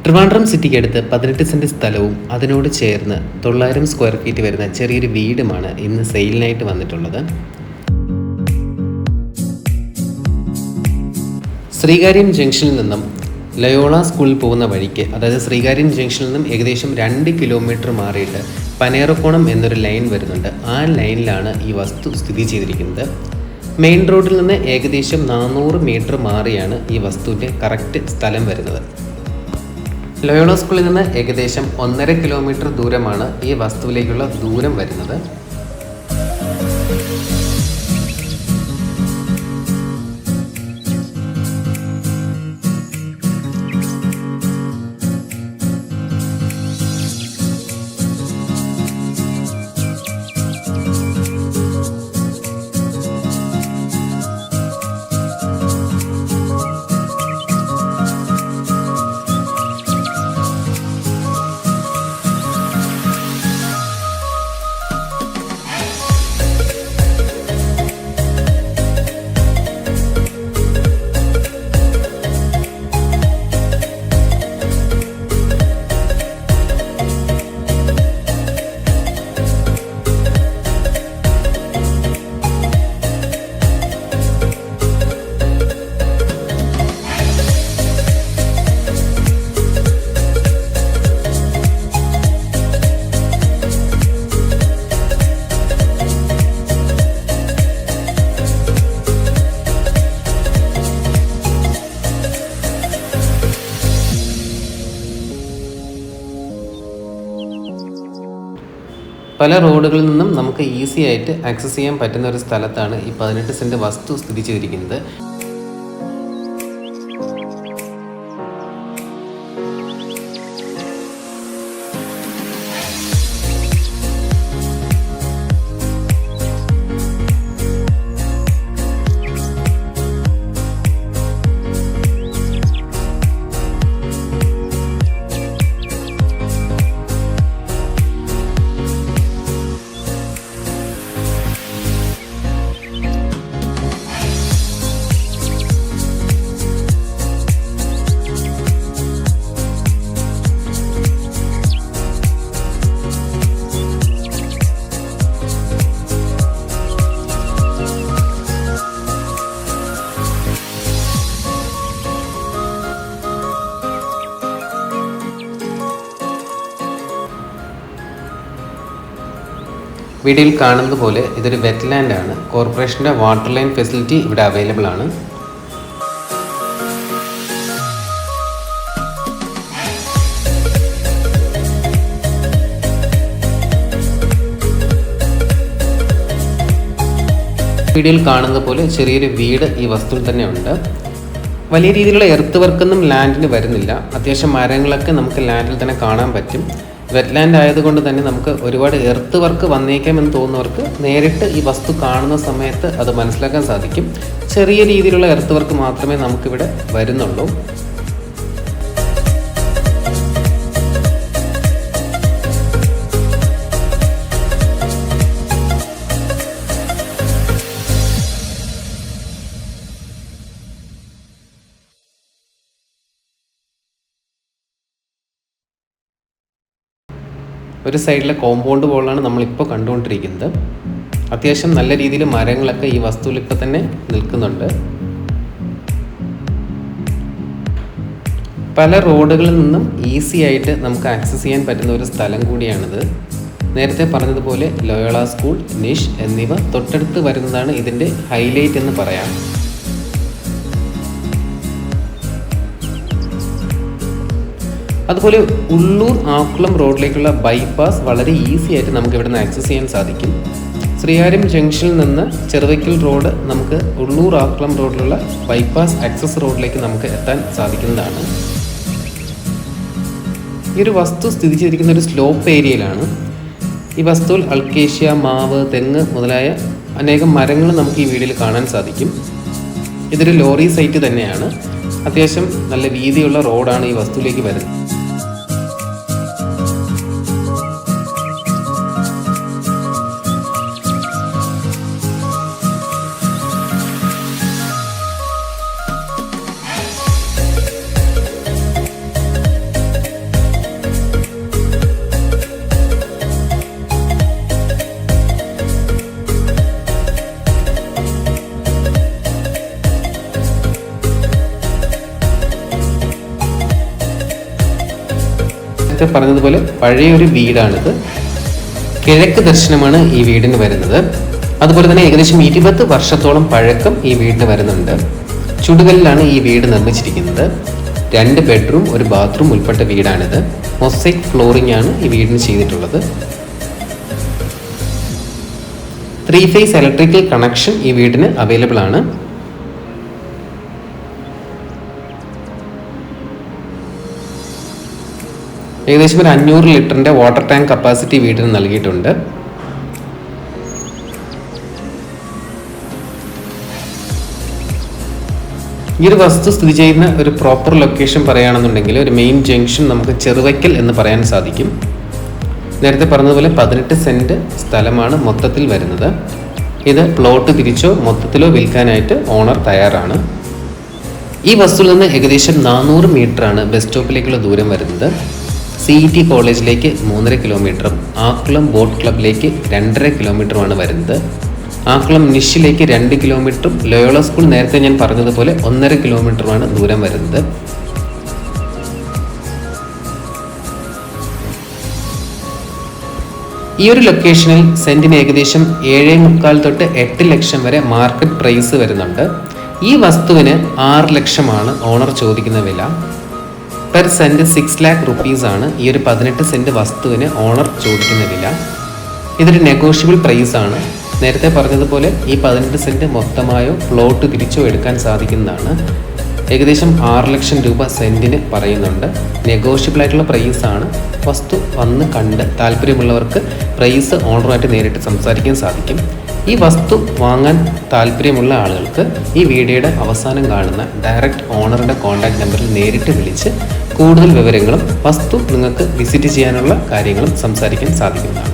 Trivandrum സിറ്റിക്കടുത്ത് 18 cent സ്ഥലവും അതിനോട് ചേർന്ന് 900 സ്ക്വയർ ഫീറ്റ് വരുന്ന ചെറിയൊരു വീടുമാണ് ഇന്ന് സെയിലിനായിട്ട് വന്നിട്ടുള്ളത്. ശ്രീകാര്യം ജംഗ്ഷനിൽ നിന്നും ലയോള സ്കൂളിൽ പോകുന്ന വഴിക്ക്, അതായത് ശ്രീകാര്യം ജംഗ്ഷനിൽ നിന്നും ഏകദേശം 2 കിലോമീറ്റർ മാറിയിട്ട് പനേറക്കോണം എന്നൊരു ലൈൻ വരുന്നുണ്ട്. ആ ലൈനിലാണ് ഈ വസ്തു സ്ഥിതി ചെയ്തിരിക്കുന്നത്. മെയിൻ റോഡിൽ നിന്ന് ഏകദേശം 400 മീറ്റർ മാറിയാണ് ഈ വസ്തുവിൻ്റെ കറക്റ്റ് സ്ഥലം വരുന്നത്. ലയോള സ്കൂളിൽ നിന്ന് ഏകദേശം 1.5 കിലോമീറ്റർ ദൂരമാണ് ഈ വസ്തുവിലേക്കുള്ള ദൂരം വരുന്നത്. പല റോഡുകളിൽ നിന്നും നമുക്ക് ഈസി ആയിട്ട് ആക്സസ് ചെയ്യാൻ പറ്റുന്ന ഒരു സ്ഥലത്താണ് ഈ 18 സെൻറ്റ് വസ്തു സ്ഥിതി ചെയ്തിരിക്കുന്നത്. വീഡിയോയിൽ കാണുന്നത് പോലെ ഇതൊരു വെറ്റ്ലാൻഡ് ആണ്. കോർപ്പറേഷൻ്റെ വാട്ടർ ലൈൻ ഫെസിലിറ്റി ഇവിടെ അവൈലബിൾ ആണ്. വീഡിയോയിൽ കാണുന്നത് പോലെ ചെറിയൊരു വീട് ഈ വസ്തുവിൽ തന്നെ ഉണ്ട്. വലിയ രീതിയിലുള്ള എർത്ത് വർക്കൊന്നും ലാൻഡിന് വരുന്നില്ല. അത്യാവശ്യം മരങ്ങളൊക്കെ നമുക്ക് ലാൻഡിൽ തന്നെ കാണാൻ പറ്റും. വെറ്റ്ലാൻഡ് ആയതുകൊണ്ട് തന്നെ നമുക്ക് ഒരുപാട് എർത്ത് വർക്ക് വന്നേക്കാമെന്ന് തോന്നുന്നവർക്ക് നേരിട്ട് ഈ വസ്തു കാണുന്ന സമയത്ത് അത് മനസ്സിലാക്കാൻ സാധിക്കും. ചെറിയ രീതിയിലുള്ള എർത്ത് വർക്ക് മാത്രമേ നമുക്കിവിടെ വരുന്നുള്ളൂ. ഒരു സൈഡിലെ കോമ്പൗണ്ട് പോലാണ് നമ്മളിപ്പോൾ കണ്ടുകൊണ്ടിരിക്കുന്നത്. അത്യാവശ്യം നല്ല രീതിയിൽ മരങ്ങളൊക്കെ ഈ വസ്തുവിലിപ്പോൾ തന്നെ നിൽക്കുന്നുണ്ട്. പല റോഡുകളിൽ നിന്നും ഈസി ആയിട്ട് നമുക്ക് ആക്സസ് ചെയ്യാൻ പറ്റുന്ന ഒരു സ്ഥലം കൂടിയാണിത്. നേരത്തെ പറഞ്ഞതുപോലെ ലോയോള സ്കൂൾ, നിഷ് എന്നിവ തൊട്ടടുത്ത് വരുന്നതാണ് ഇതിൻ്റെ ഹൈലൈറ്റ് എന്ന് പറയാം. അതുപോലെ ഉള്ളൂർ ആക്കുളം റോഡിലേക്കുള്ള ബൈപ്പാസ് വളരെ ഈസി ആയിട്ട് നമുക്ക് ഇവിടെ നിന്ന് ആക്സസ് ചെയ്യാൻ സാധിക്കും. ശ്രീകാര്യം ജംഗ്ഷനിൽ നിന്ന് ചെറുവയ്ക്കൽ റോഡ് നമുക്ക് ഉള്ളൂർ ആക്കുളം റോഡിലുള്ള ബൈപ്പാസ് ആക്സസ് റോഡിലേക്ക് നമുക്ക് എത്താൻ സാധിക്കുന്നതാണ്. ഈ ഒരു വസ്തു സ്ഥിതി ചെയ്തിരിക്കുന്ന ഒരു സ്ലോപ്പ് ഏരിയയിലാണ്. ഈ വസ്തുവിൽ അൾക്കേഷ്യ, മാവ്, തെങ്ങ് മുതലായ അനേകം മരങ്ങൾ നമുക്ക് ഈ വീഡിയോയിൽ കാണാൻ സാധിക്കും. ഇതൊരു ലോറി സൈറ്റ് തന്നെയാണ്. അത്യാവശ്യം നല്ല വീതിയുള്ള റോഡാണ് ഈ വസ്തുവിലേക്ക് വരുന്നത്. നേരത്തെ പറഞ്ഞതുപോലെ പഴയൊരു വീടാണിത്. കിഴക്ക് ദർശനമാണ് ഈ വീടിന് വരുന്നത്. അതുപോലെ തന്നെ ഏകദേശം 20 വർഷത്തോളം പഴക്കം ഈ വീടിന് വരുന്നുണ്ട്. ചുടുകല്ലിലാണ് ഈ വീട് നിർമ്മിച്ചിരിക്കുന്നത്. 2 ബെഡ്റൂം 1 ബാത്റൂം ഉൾപ്പെട്ട വീടാണിത്. മൊസൈക് ഫ്ലോറിംഗ് ആണ് ഈ വീടിന് ചെയ്തിട്ടുള്ളത്. 3 ഫേസ് ഇലക്ട്രിക്കൽ കണക്ഷൻ ഈ വീടിന് അവൈലബിൾ ആണ്. ഏകദേശം ഒരു 500 ലിറ്ററിന്റെ വാട്ടർ ടാങ്ക് കപ്പാസിറ്റി വീടിന് നൽകിയിട്ടുണ്ട്. ഈ ഒരു വസ്തു സ്ഥിതി ചെയ്യുന്ന ഒരു പ്രോപ്പർ ലൊക്കേഷൻ പറയുകയാണെന്നുണ്ടെങ്കിൽ ഒരു മെയിൻ ജംഗ്ഷൻ നമുക്ക് ചെറുവയ്ക്കൽ എന്ന് പറയാൻ സാധിക്കും. നേരത്തെ പറഞ്ഞതുപോലെ 18 സെന്റ് സ്ഥലമാണ് മൊത്തത്തിൽ വരുന്നത്. ഇത് പ്ലോട്ട് തിരിച്ചോ മൊത്തത്തിലോ വിൽക്കാനായിട്ട് ഓണർ തയ്യാറാണ്. ഈ വസ്തുവിൽ നിന്ന് ഏകദേശം 400 മീറ്ററാണ് ബസ് സ്റ്റോപ്പിലേക്കുള്ള ദൂരം വരുന്നത്. CET കോളേജിലേക്ക് 3.5 കിലോമീറ്ററും ആക്കുളം ബോട്ട് ക്ലബിലേക്ക് 2.5 കിലോമീറ്ററുമാണ് വരുന്നത്. ആക്കുളം നിഷിലേക്ക് 2 കിലോമീറ്ററും ലയോള സ്കൂൾ നേരത്തെ ഞാൻ പറഞ്ഞതുപോലെ 1.5 കിലോമീറ്ററുമാണ് ദൂരം വരുന്നത്. ഈ ഒരു ലൊക്കേഷനിൽ സെന്റിന് ഏകദേശം 7.25 തൊട്ട് 8 ലക്ഷം വരെ മാർക്കറ്റ് പ്രൈസ് വരുന്നുണ്ട്. ഈ വസ്തുവിന് 6 ലക്ഷമാണ് ഓണർ ചോദിക്കുന്ന വില. പെർ സെന്റ് 6 lakh rupees ആണ് ഈ ഒരു 18 സെന്റ് വസ്തുവിന് ഓണർ ചോദിക്കുന്ന വില. ഇതൊരു നെഗോഷ്യബിൾ പ്രൈസ് ആണ്. നേരത്തെ പറഞ്ഞതുപോലെ ഈ 18 സെന്റ് മൊത്തമായോ പ്ലോട്ട് തിരിച്ചോ എടുക്കാൻ സാധിക്കുന്നതാണ്. ഏകദേശം 6 ലക്ഷം രൂപ സെന്റിന് പറയുന്നുണ്ട്. നെഗോഷ്യബിൾ ആയിട്ടുള്ള പ്രൈസ് ആണ്. വസ്തു വന്ന് കണ്ട് താല്പര്യമുള്ളവർക്ക് പ്രൈസ് ഓണറുമായിട്ട് നേരിട്ട് സംസാരിക്കാൻ സാധിക്കും. ഈ വസ്തു വാങ്ങാൻ താല്പര്യമുള്ള ആളുകൾക്ക് ഈ വീഡിയോയുടെ അവസാനം കാണുന്ന ഡയറക്റ്റ് ഓണറുടെ കോൺടാക്ട് നമ്പറിൽ നേരിട്ട് വിളിച്ച് കൂടുതൽ വിവരങ്ങളും വസ്തു നിങ്ങൾക്ക് വിസിറ്റ് ചെയ്യാനുള്ള കാര്യങ്ങളും സംസാരിക്കാൻ സാധിക്കുന്നതാണ്.